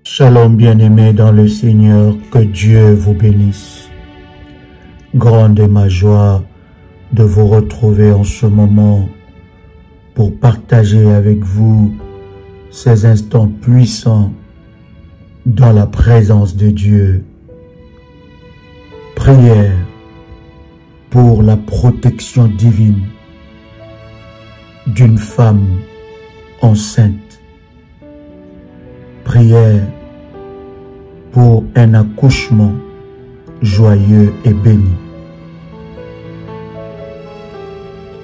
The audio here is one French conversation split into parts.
Shalom bien-aimés dans le Seigneur, que Dieu vous bénisse. Grande est ma joie de vous retrouver en ce moment pour partager avec vous ces instants puissants dans la présence de Dieu. Prière pour la protection divine d'une femme enceinte. Prière pour un accouchement joyeux et béni.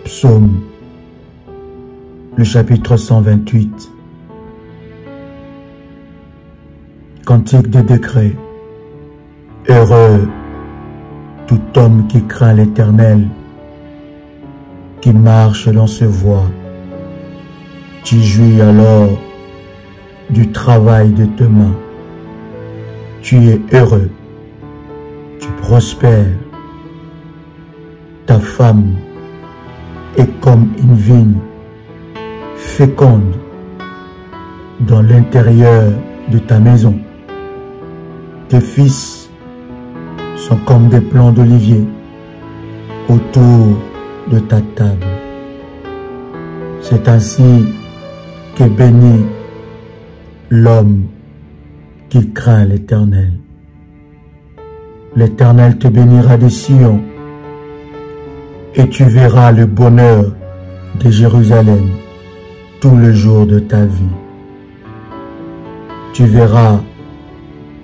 Psaume, le chapitre 128. Cantique des décrets. Heureux tout homme qui craint l'Éternel, qui marche dans ses voies. Tu jouis alors du travail de tes mains. Tu es heureux, tu prospères. Ta femme est comme une vigne féconde dans l'intérieur de ta maison. Tes fils sont comme des plants d'olivier autour de ta table. C'est ainsi qu'est béni l'homme qui craint l'Éternel. L'Éternel te bénira de Sion, et tu verras le bonheur de Jérusalem tout le jour de ta vie. Tu verras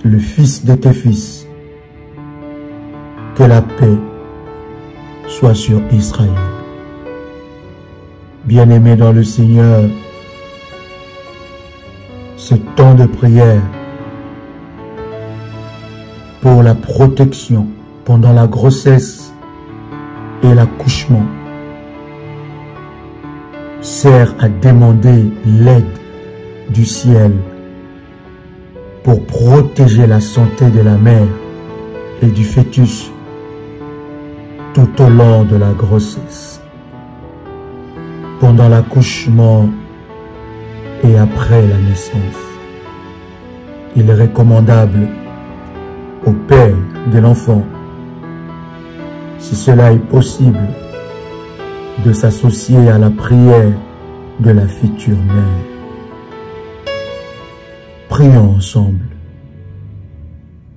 le fils de tes fils. Que la paix soit sur Israël. Bien-aimés dans le Seigneur, ce temps de prière pour la protection pendant la grossesse et l'accouchement sert à demander l'aide du ciel pour protéger la santé de la mère et du fœtus tout au long de la grossesse, pendant l'accouchement et après la naissance. Il est recommandable au père de l'enfant, si cela est possible, de s'associer à la prière de la future mère. Prions ensemble.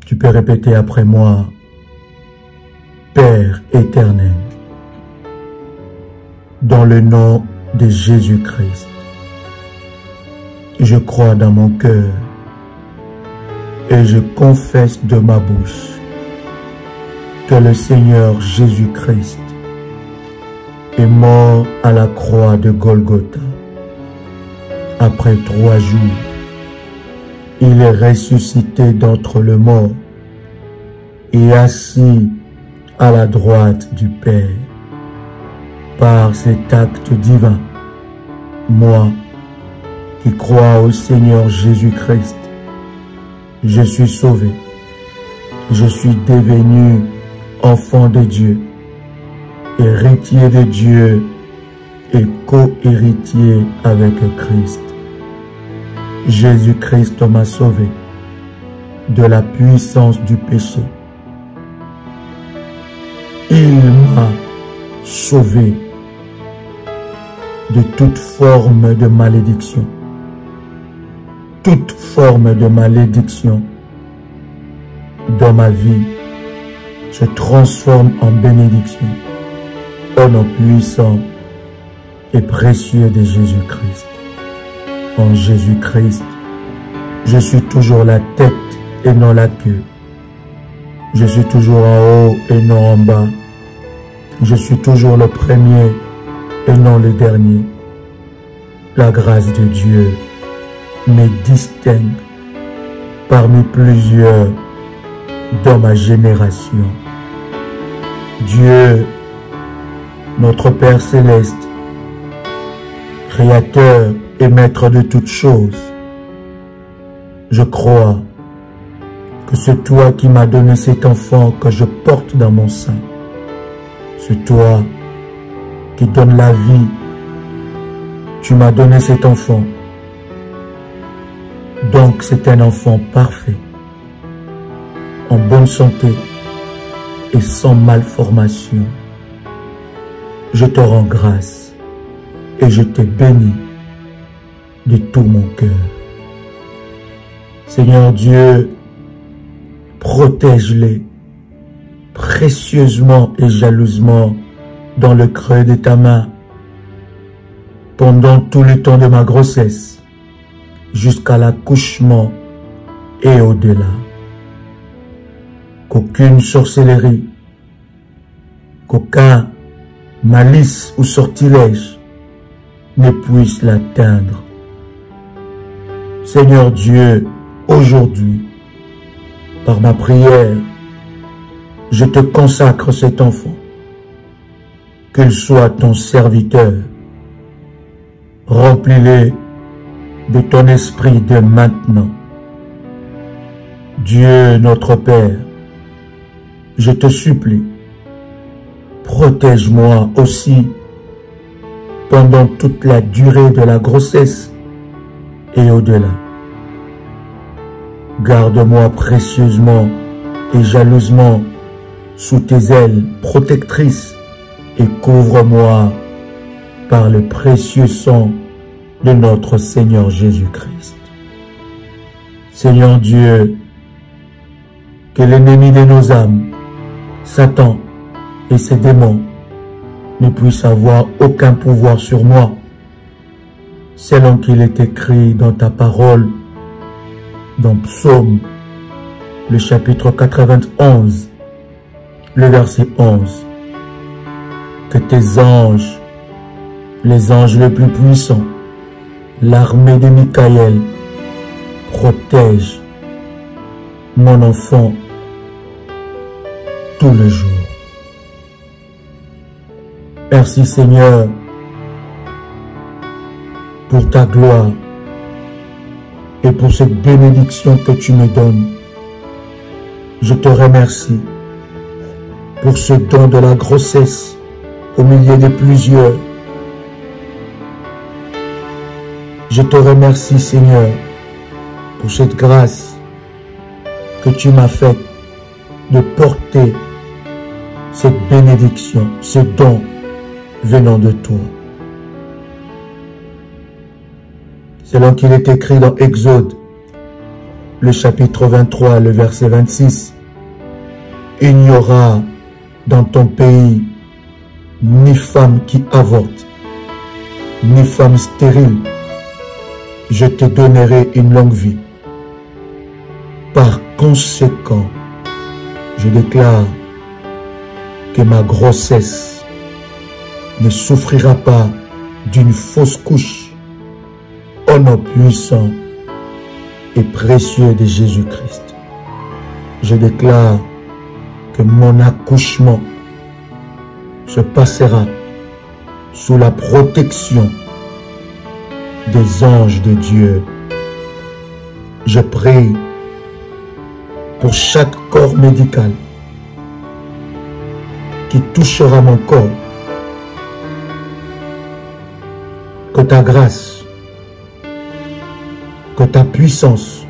Tu peux répéter après moi. Père éternel, dans le nom de Jésus-Christ, je crois dans mon cœur et je confesse de ma bouche que le Seigneur Jésus-Christ est mort à la croix de Golgotha. Après 3 jours, il est ressuscité d'entre les morts et assis à la droite du Père. Par cet acte divin, moi qui crois au Seigneur Jésus-Christ, je suis sauvé. Je suis devenu enfant de Dieu, héritier de Dieu et co-héritier avec Christ. Jésus-Christ m'a sauvé de la puissance du péché. Il m'a sauvé de toute forme de malédiction. Toute forme de malédiction dans ma vie se transforme en bénédiction au nom puissant et précieux de Jésus-Christ. En Jésus-Christ, je suis toujours la tête et non la queue. Je suis toujours en haut et non en bas. Je suis toujours le premier et non le dernier. La grâce de Dieu me distingue parmi plusieurs dans ma génération. Dieu, notre Père céleste, Créateur et Maître de toutes choses, je crois que c'est toi qui m'as donné cet enfant que je porte dans mon sein. C'est toi qui donnes la vie. Tu m'as donné cet enfant dont donc c'est un enfant parfait, en bonne santé et sans malformation. Je te rends grâce et je te bénis de tout mon cœur. Seigneur Dieu, protège-les précieusement et jalousement dans le creux de ta main pendant tout le temps de ma grossesse jusqu'à l'accouchement et au-delà. Qu'aucune sorcellerie, qu'aucun malice ou sortilège ne puisse l'atteindre. Seigneur Dieu, aujourd'hui, par ma prière, je te consacre cet enfant, qu'il soit ton serviteur. Remplis-le de ton esprit de maintenant. Dieu notre Père, je te supplie, protège-moi aussi pendant toute la durée de la grossesse et au-delà. Garde-moi précieusement et jalousement sous tes ailes protectrices et couvre-moi par le précieux sang de notre Seigneur Jésus-Christ. Seigneur Dieu, que l'ennemi de nos âmes, Satan et ses démons, ne puissent avoir aucun pouvoir sur moi, selon qu'il est écrit dans ta parole, dans Psaume, le chapitre 91, le verset 11. Que tes anges, les anges les plus puissants, l'armée de Michaël, protègent mon enfant tout le jour. Merci Seigneur pour ta gloire et pour cette bénédiction que tu me donnes. Je te remercie pour ce don de la grossesse au milieu de plusieurs. Je te remercie Seigneur pour cette grâce que tu m'as faite de porter cette bénédiction, ce don venant de toi. Selon qu'il est écrit dans Exode, le chapitre 23, le verset 26, il n'y aura dans ton pays ni femme qui avorte, ni femme stérile. Je te donnerai une longue vie. Par conséquent, je déclare que ma grossesse ne souffrira pas d'une fausse couche au nom puissant et précieux de Jésus-Christ. Je déclare que mon accouchement se passera sous la protection des anges de Dieu. Je prie pour chaque corps médical qui touchera mon corps, que ta grâce, que ta puissance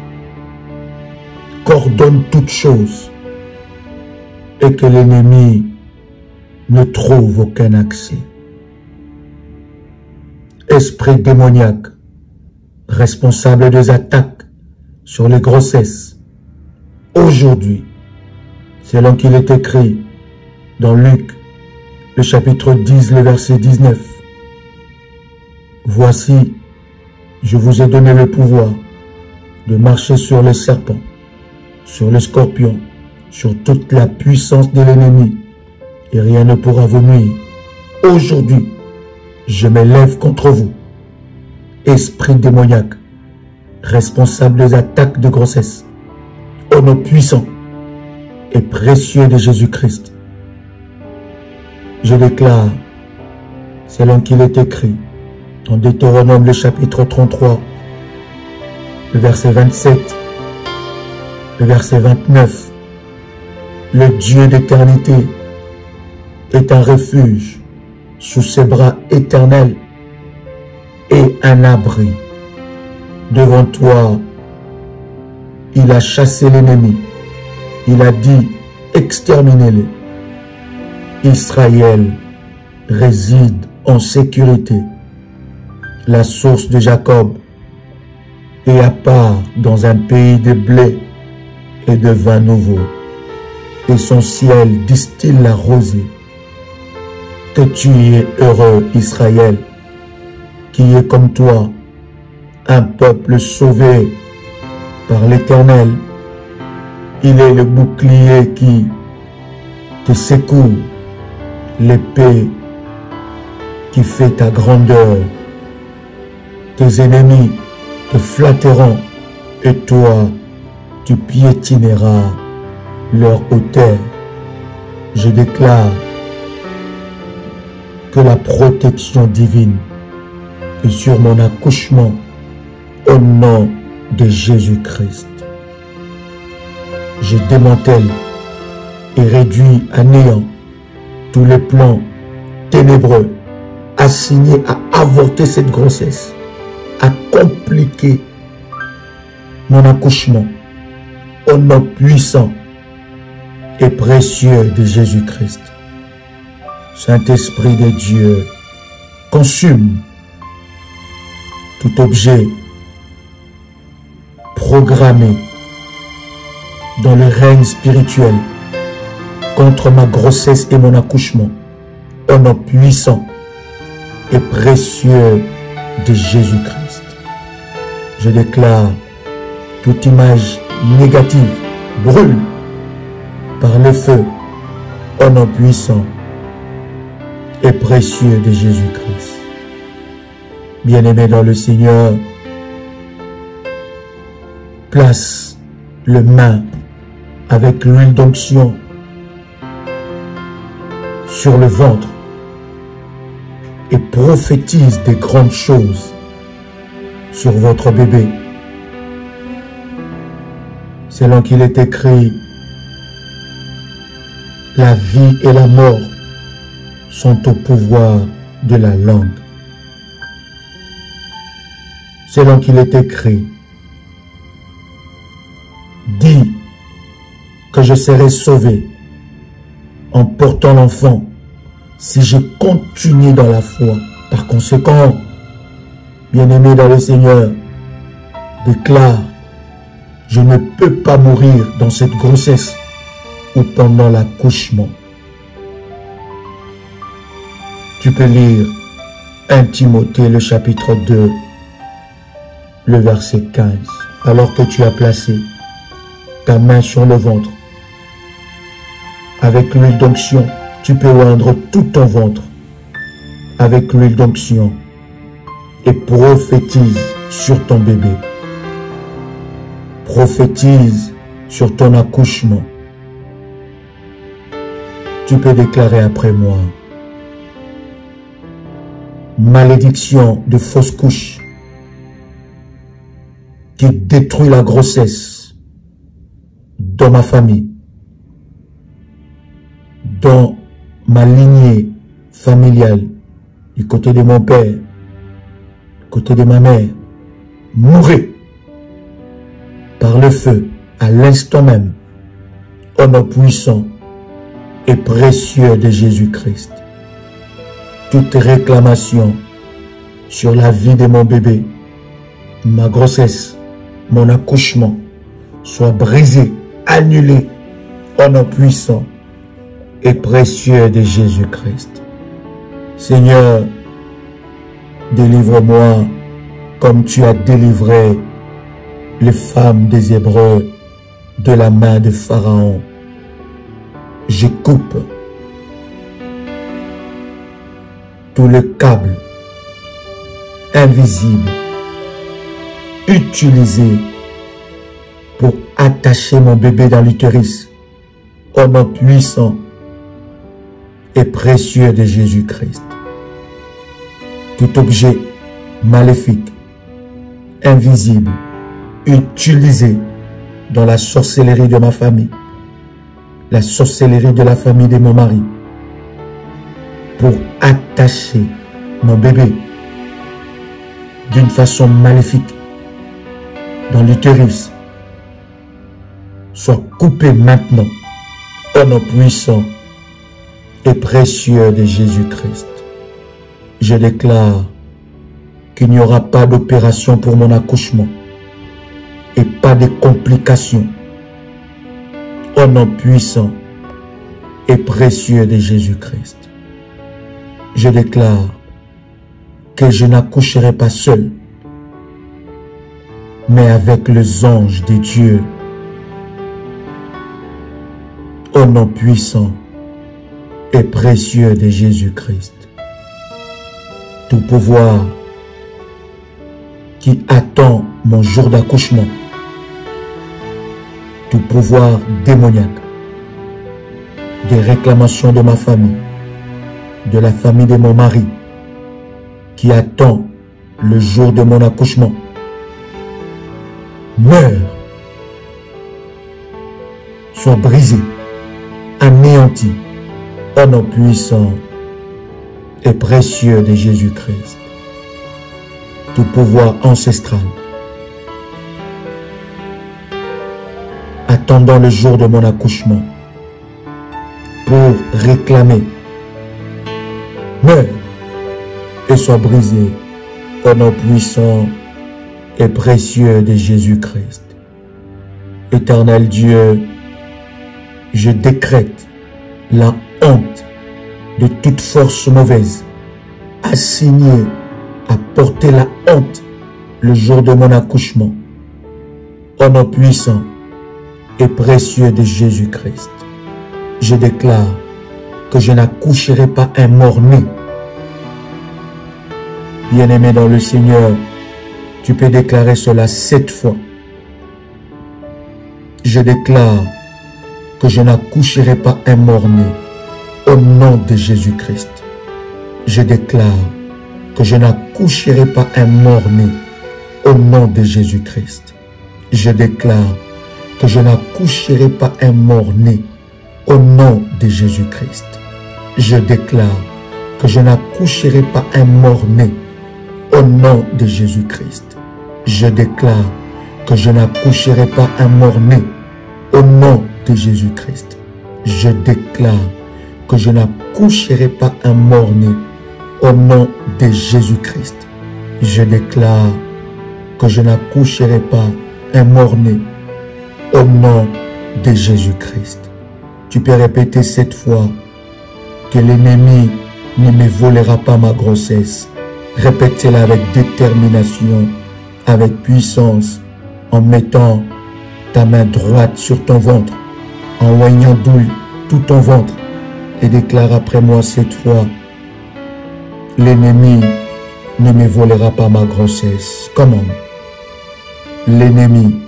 coordonne toutes choses et que l'ennemi ne trouve aucun accès. Esprit démoniaque, responsable des attaques sur les grossesses, aujourd'hui, selon qu'il est écrit dans Luc, le chapitre 10, le verset 19, voici, je vous ai donné le pouvoir de marcher sur les serpents, sur les scorpions, sur toute la puissance de l'ennemi, et rien ne pourra vous nuire. Aujourd'hui, je me lève contre vous, esprit démoniaque, responsable des attaques de grossesse, au nom puissant et précieux de Jésus-Christ. Je déclare, selon qu'il est écrit, dans Deutéronome le chapitre 33, le verset 27, le verset 29, le Dieu d'éternité est un refuge sous ses bras éternels et un abri. Devant toi, il a chassé l'ennemi. Il a dit, exterminez-les. Israël réside en sécurité. La source de Jacob est à part dans un pays de blé et de vin nouveau. Et son ciel distille la rosée. Que tu es heureux, Israël, qui est comme toi, un peuple sauvé par l'Éternel. Il est le bouclier qui te secoue, l'épée qui fait ta grandeur. Tes ennemis te flatteront et toi, tu piétineras leur hauteur. Je déclare que la protection divine est sur mon accouchement au nom de Jésus-Christ. Je démantèle et réduis à néant tous les plans ténébreux assignés à avorter cette grossesse, à compliquer mon accouchement au nom puissant et précieux de Jésus-Christ. Saint-Esprit de Dieu, consume tout objet programmé dans le règne spirituel contre ma grossesse et mon accouchement au nom puissant et précieux de Jésus-Christ. Je déclare toute image négative brûle par le feu au nom puissant et précieux de Jésus-Christ. Bien-aimé dans le Seigneur, place le main avec l'huile d'onction sur le ventre et prophétise des grandes choses sur votre bébé. Selon qu'il est écrit, la vie et la mort sont au pouvoir de la langue. Selon qu'il est écrit, dis que je serai sauvé en portant l'enfant si je continue dans la foi. Par conséquent, bien-aimé dans le Seigneur, déclare, je ne peux pas mourir dans cette grossesse ou pendant l'accouchement. Tu peux lire 1 Timothée le chapitre 2, le verset 15. Alors que tu as placé ta main sur le ventre, avec l'huile d'onction, tu peux oindre tout ton ventre avec l'huile d'onction et prophétise sur ton bébé. Prophétise sur ton accouchement. Tu peux déclarer après moi, malédiction de fausse couche qui détruit la grossesse dans ma famille, dans ma lignée familiale, du côté de mon père, du côté de ma mère, mourrez par le feu à l'instant même, au nom puissant et précieux de Jésus-Christ. Toute réclamation sur la vie de mon bébé, ma grossesse, mon accouchement, soit brisée, annulée, au nom puissant et précieux de Jésus-Christ. Seigneur, délivre-moi comme tu as délivré les femmes des Hébreux de la main de Pharaon. Je coupe tout le câble invisible utilisé pour attacher mon bébé dans l'utérus au nom puissant et précieux de Jésus-Christ. Tout objet maléfique, invisible, utilisé dans la sorcellerie de ma famille, la sorcellerie de la famille de mon mari, pour attacher mon bébé d'une façon maléfique dans l'utérus, soit coupé maintenant au nom puissant et précieux de Jésus-Christ. Je déclare qu'il n'y aura pas d'opération pour mon accouchement et pas de complications au nom puissant et précieux de Jésus-Christ. Je déclare que je n'accoucherai pas seul, mais avec les anges de Dieu. Au nom puissant et précieux de Jésus-Christ. Tout pouvoir qui attend mon jour d'accouchement, tout pouvoir démoniaque, des réclamations de ma famille, de la famille de mon mari, qui attend le jour de mon accouchement, meurt, soit brisé, anéanti, au nom puissant et précieux de Jésus-Christ. Tout pouvoir ancestral, attendant le jour de mon accouchement, pour réclamer, meurt et soit brisé au nom puissant et précieux de Jésus-Christ. Éternel Dieu, je décrète la honte de toute force mauvaise assignée à porter la honte le jour de mon accouchement. Au nom puissant et précieux de Jésus-Christ, je déclare que je n'accoucherai pas un mort-né. Bien-aimé dans le Seigneur, tu peux déclarer cela 7 fois. Je déclare que je n'accoucherai pas un mort-né au nom de Jésus-Christ. Je déclare que je n'accoucherai pas un mort-né au nom de Jésus-Christ. Je déclare que je n'accoucherai pas un mort-né au nom de Jésus-Christ. Je déclare que je n'accoucherai pas un mort-né au nom de Jésus-Christ. Je déclare que je n'accoucherai pas un mort-né au nom de Jésus-Christ. Je déclare que je n'accoucherai pas un mort-né au nom de Jésus-Christ. Je déclare que je n'accoucherai pas un mort-né au nom de Jésus-Christ. Tu peux répéter 7 fois que l'ennemi ne me volera pas ma grossesse. Répète-la avec détermination, avec puissance, en mettant ta main droite sur ton ventre, en oignant douille tout ton ventre, et déclare après moi 7 fois: l'ennemi ne me volera pas ma grossesse. Comment? L'ennemi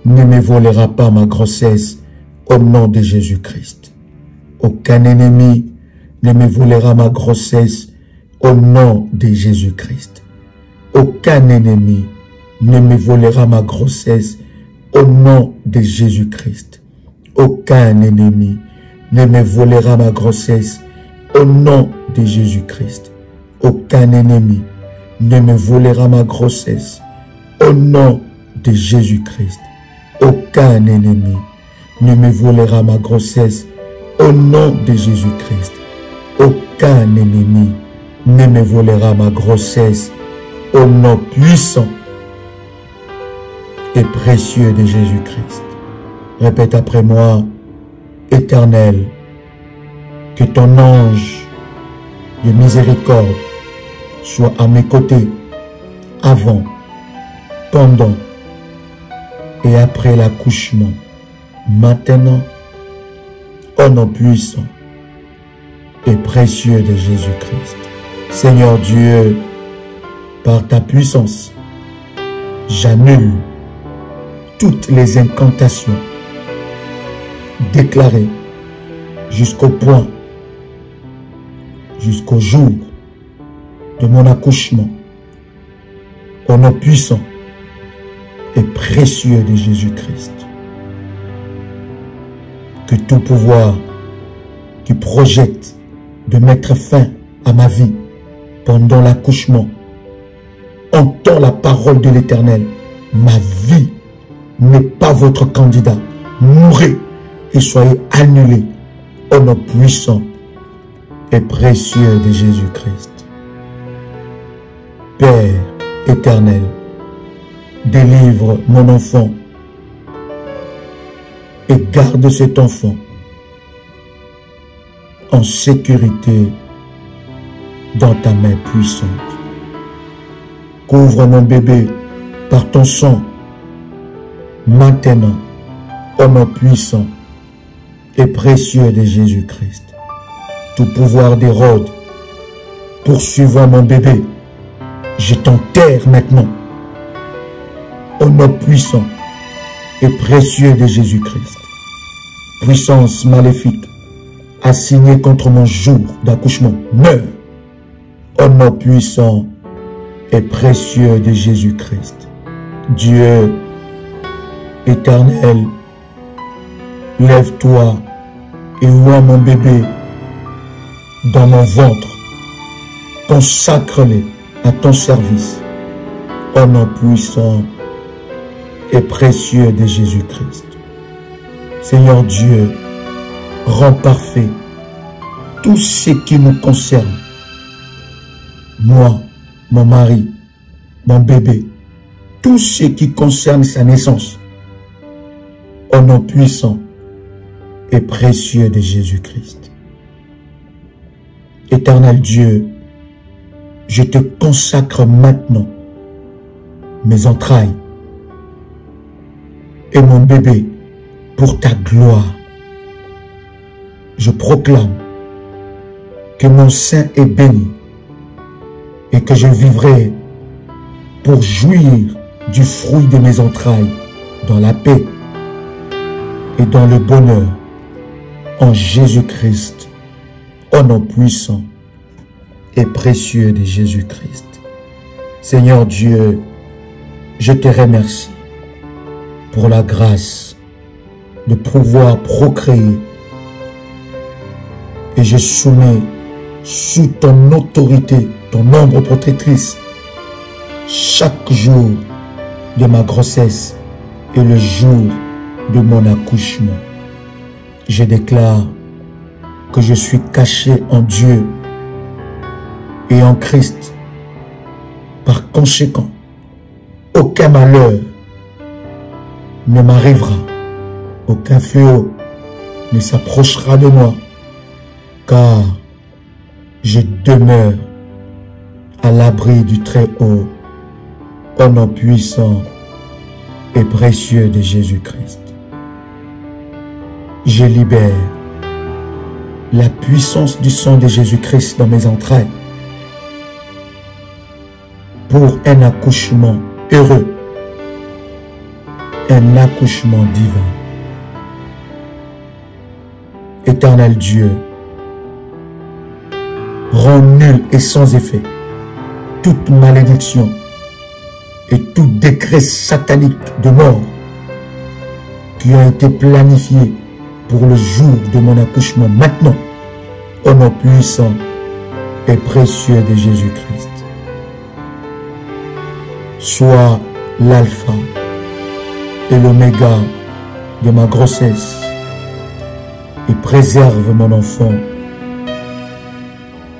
ne me volera pas ma grossesse au nom de Jésus-Christ. Aucun ennemi ne me volera ma grossesse au nom de Jésus-Christ. Aucun ennemi ne me volera ma grossesse au nom de Jésus-Christ. Aucun ennemi ne me volera ma grossesse au nom de Jésus-Christ. Aucun ennemi ne me volera ma grossesse au nom de Jésus-Christ. Aucun ennemi ne me volera ma grossesse au nom de Jésus-Christ. Aucun ennemi ne me volera ma grossesse au nom puissant et précieux de Jésus-Christ. Répète après moi: Éternel, que ton ange de miséricorde soit à mes côtés, avant, pendant et après l'accouchement, maintenant, au nom puissant et précieux de Jésus-Christ. Seigneur Dieu, par ta puissance, j'annule toutes les incantations déclarées jusqu'au point, jusqu'au jour de mon accouchement, au nom puissant et précieux de Jésus-Christ. Que tout pouvoir qui projette de mettre fin à ma vie pendant l'accouchement entend la parole de l'Éternel. Ma vie n'est pas votre candidat. Mourez et soyez annulés au nom puissant et précieux de Jésus-Christ. Père éternel, délivre mon enfant et garde cet enfant en sécurité dans ta main puissante. Couvre mon bébé par ton sang, maintenant, au nom puissant et précieux de Jésus-Christ. Tout pouvoir d'Hérode poursuivant mon bébé, je t'enterre maintenant, au nom puissant et précieux de Jésus-Christ. Puissance maléfique assignée contre mon jour d'accouchement, meurs, au nom puissant et précieux de Jésus-Christ. Dieu éternel, lève-toi et vois mon bébé dans mon ventre. Consacre-les à ton service, au nom puissant et précieux de Jésus-Christ. Seigneur Dieu, rends parfait tout ce qui nous concerne. Moi, mon mari, mon bébé, tout ce qui concerne sa naissance, au nom puissant et précieux de Jésus-Christ. Éternel Dieu, je te consacre maintenant mes entrailles et mon bébé pour ta gloire. Je proclame que mon sein est béni et que je vivrai pour jouir du fruit de mes entrailles dans la paix et dans le bonheur en Jésus-Christ, au nom puissant et précieux de Jésus-Christ. Seigneur Dieu, je te remercie pour la grâce de pouvoir procréer et je soumets sous ton autorité, ton ombre protectrice, chaque jour de ma grossesse et le jour de mon accouchement. Je déclare que je suis caché en Dieu et en Christ. Par conséquent, aucun malheur ne m'arrivera, aucun fléau ne s'approchera de moi, car je demeure à l'abri du Très-Haut, au nom puissant et précieux de Jésus-Christ. Je libère la puissance du sang de Jésus-Christ dans mes entrailles pour un accouchement heureux, un accouchement divin. Éternel Dieu, rends nul et sans effet toute malédiction et tout décret satanique de mort qui a été planifié pour le jour de mon accouchement maintenant, au nom puissant et précieux de Jésus-Christ. Sois l'alpha et l'oméga de ma grossesse et préserve mon enfant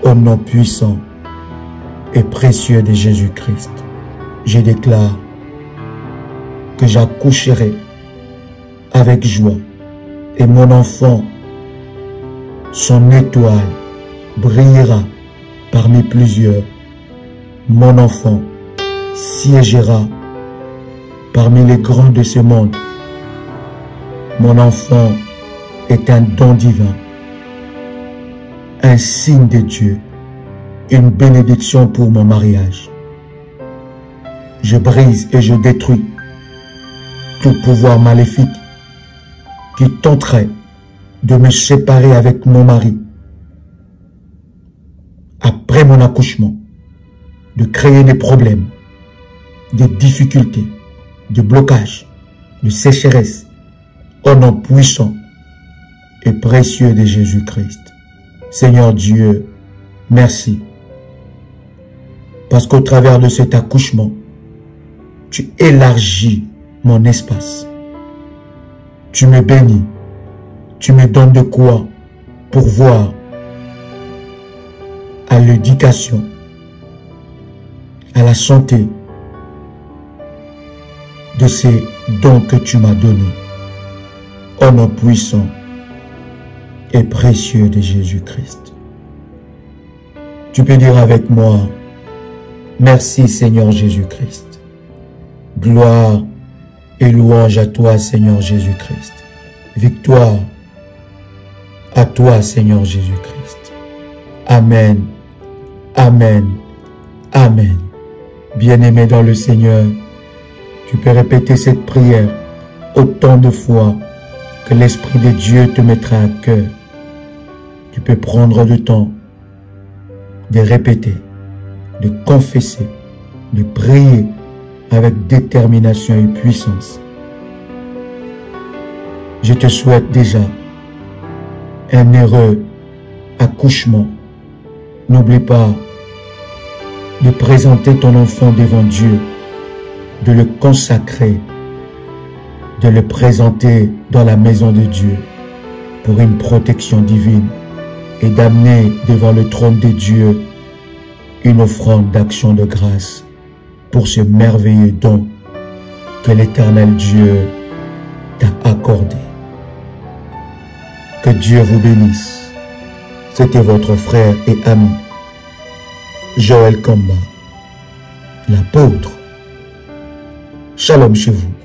au nom puissant et précieux de Jésus-Christ. Je déclare que j'accoucherai avec joie et mon enfant, son étoile brillera parmi plusieurs. Mon enfant siégera parmi les grands de ce monde. Mon enfant est un don divin, un signe de Dieu, une bénédiction pour mon mariage. Je brise et je détruis tout pouvoir maléfique qui tenterait de me séparer avec mon mari après mon accouchement, de créer des problèmes, des difficultés, de blocages, de sécheresse, au nom puissant et précieux de Jésus-Christ. Seigneur Dieu, merci, parce qu'au travers de cet accouchement, tu élargis mon espace. Tu me bénis. Tu me donnes de quoi pourvoir à l'éducation, à la santé de ces dons que tu m'as donnés. Au nom puissant et précieux de Jésus-Christ. Tu peux dire avec moi, merci Seigneur Jésus-Christ. Gloire et louange à toi Seigneur Jésus-Christ. Victoire à toi Seigneur Jésus-Christ. Amen. Amen. Amen. Bien-aimé dans le Seigneur, tu peux répéter cette prière autant de fois que l'Esprit de Dieu te mettra à cœur. Tu peux prendre le temps de répéter, de confesser, de prier avec détermination et puissance. Je te souhaite déjà un heureux accouchement. N'oublie pas de présenter ton enfant devant Dieu, de le consacrer, de le présenter dans la maison de Dieu pour une protection divine et d'amener devant le trône de Dieu une offrande d'action de grâce pour ce merveilleux don que l'Éternel Dieu t'a accordé. Que Dieu vous bénisse. C'était votre frère et ami, Joël Kamba, l'apôtre. Shalom chez vous.